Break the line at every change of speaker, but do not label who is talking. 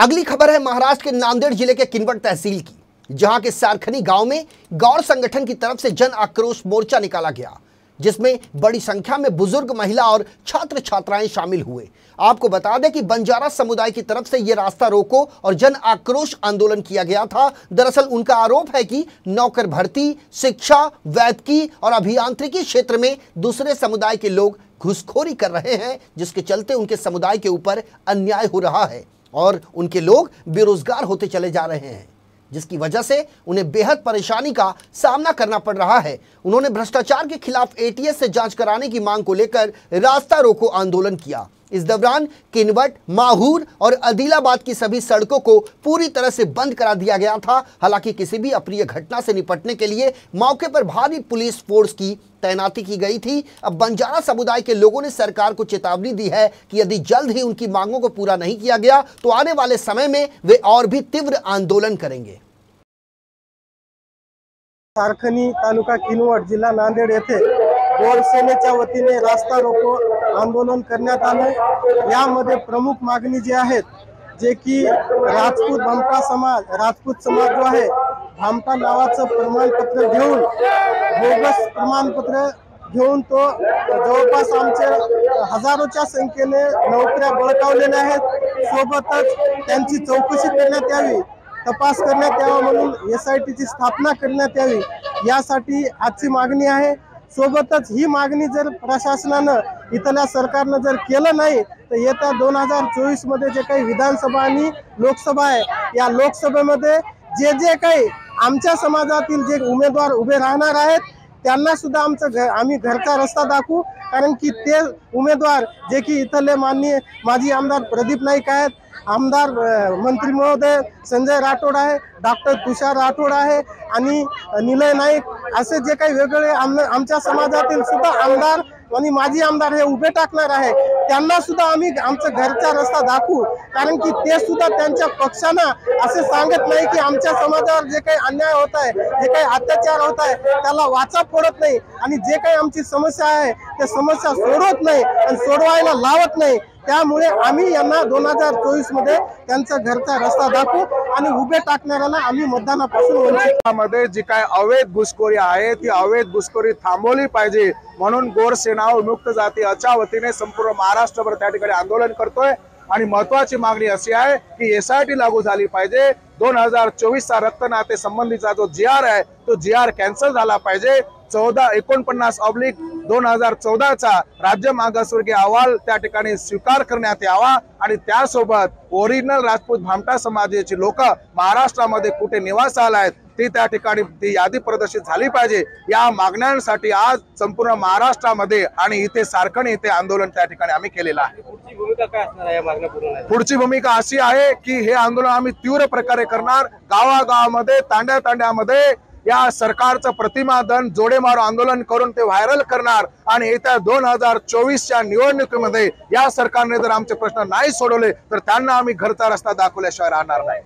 अगली खबर है महाराष्ट्र के नांदेड़ जिले के किनवट तहसील की, जहां के सारखनी गांव में गौड़ संगठन की तरफ से जन आक्रोश मोर्चा निकाला गया, जिसमें बड़ी संख्या में बुजुर्ग, महिला और छात्र छात्राएं शामिल हुए। आपको बता दें कि बंजारा समुदाय की तरफ से यह रास्ता रोको और जन आक्रोश आंदोलन किया गया था। दरअसल उनका आरोप है कि नौकर भर्ती, शिक्षा, वैद्यकीय और अभियांत्रिकी क्षेत्र में दूसरे समुदाय के लोग घुसखोरी कर रहे हैं, जिसके चलते उनके समुदाय के ऊपर अन्याय हो रहा है और उनके लोग बेरोजगार होते चले जा रहे हैं, जिसकी वजह से उन्हें बेहद परेशानी का सामना करना पड़ रहा है। उन्होंने भ्रष्टाचार के खिलाफ एटीएस से जांच कराने की मांग को लेकर रास्ता रोको आंदोलन किया। इस दौरान किनवट, माहूर और आदिलाबाद की सभी सड़कों को पूरी तरह से बंद करा दिया गया था। हालांकि किसी भी अप्रिय घटना से निपटने के लिए मौके पर भारी पुलिस फोर्स की तैनाती की गई थी। अब बंजारा समुदाय के लोगों ने सरकार को चेतावनी दी है कि यदि जल्द ही उनकी मांगों को पूरा नहीं किया गया तो आने वाले समय में वे और भी तीव्र आंदोलन करेंगे।
सारखनी तालुका किनवट जिल्हा नांदेड येथे गौड़ सेनेच्या वतीने रास्ता रोको आंदोलन करण्यात आले। यामध्ये प्रमुख मागणी जी आहेत, जे की राजपूत भामटा समाज, राजपूत समाज जो आहे भामटा नावाचं प्रमाणपत्र घेऊन, बोगस प्रमाणपत्र घेऊन तो जवळपास आमचे हजारोच्या संख्येने नोकऱ्या बळकावलेल्या आहेत। सोबतच त्यांची चौकशी करण्यात यावी, तपास करण्यात यावा म्हणून SIT ची स्थापना करण्यात यावी, यासाठी आजची मागणी आहे। सोबतच ही मागणी जर प्रशासनानं, इथल्या सरकारनं जर केलं नाही तर येत्या 2024 मध्ये जे काही विधानसभा आणि लोकसभा आहे, या लोकसभेमध्ये जे जे काही आमच्या समाजातील जे उमेदवार उभे राहणार आहेत त्यांना सुद्धा आम्ही घरचा रस्ता दाखवू। कारण की ते उमेदवार जे की इथले माननीय माजी आमदार प्रदीप नाईक आहेत, आमदार मंत्री महोदय संजय राठोड आहे, डॉक्टर तुषार राठोड आहे आणि निलय नाईक, असे जे काही वेगवेगळे आमच्या समाजातील सुद्धा आमदार आणि माजी आमदार हे उभे टाकणार आहे, त्यांना सुद्धा आम्ही आमचा घरचा रस्ता दाखवू। कारण की ते सुद्धा त्यांच्या पक्षांना असे सांगत नाही की आमच्या समाजावर जे काही अन्याय होत आहे, जे काही अत्याचार होत आहे त्याला वाचा फोडत नाही आणि जे काही आमची समस्या आहे त्या समस्या सोडवत नाही आणि सोडवायला लावत नाही। त्यामुळे आम्ही यांना 2024 मध्ये त्यांचा घरचा रस्ता दाखवू आणि उभे टाकणाऱ्याला आम्ही मतदानापासून वंचित।
मध्ये जी काय अवैध घुसखोरी आहे ती अवैध घुसखोरी थांबवली पाहिजे म्हणून गौड़ सेना मुक्त जातीच्या वतीने संपूर्ण महाराष्ट्रभर त्या ठिकाणी आंदोलन करतोय। आणि महत्त्वाची मागणी अशी आहे की SIT लागू झाली पाहिजे। 2024 चा रक्त नाते संबंधीचा जो GR आहे तो GR कॅन्सल झाला पाहिजे। 1449/2014 चा राज्य मागासवर्गीय अहवाल त्या ठिकाणी स्वीकार करण्यात यावा आणि त्यासोबत ओरिजिनल राजपूत भामटा समाजाचे लोक महाराष्ट्रामध्ये कुठे निवासाला आहेत ती त्या ठिकाणी ती यादी प्रदर्शित झाली पाहिजे। या मागण्यांसाठी आज संपूर्ण महाराष्ट्रामध्ये आणि इथे सारखणी इथे आंदोलन त्या ठिकाणी आम्ही केलेलं आहे।
पुढची भूमिका काय असणार आहे या मागण्या पूर्ण?
पुढची भूमिका अशी आहे की हे आंदोलन आम्ही तीव्र प्रकारे करणार। गावागावामध्ये, तांड्यातांड्यामध्ये या सरकारचं प्रतिमादन जोडे मारो आंदोलन करून ते व्हायरल करणार आणि येत्या 2024च्या निवडणुकीमध्ये या सरकारने जर आमचे प्रश्न नाही सोडवले तर त्यांना आम्ही घरचा रस्ता दाखवल्याशिवाय राहणार नाही।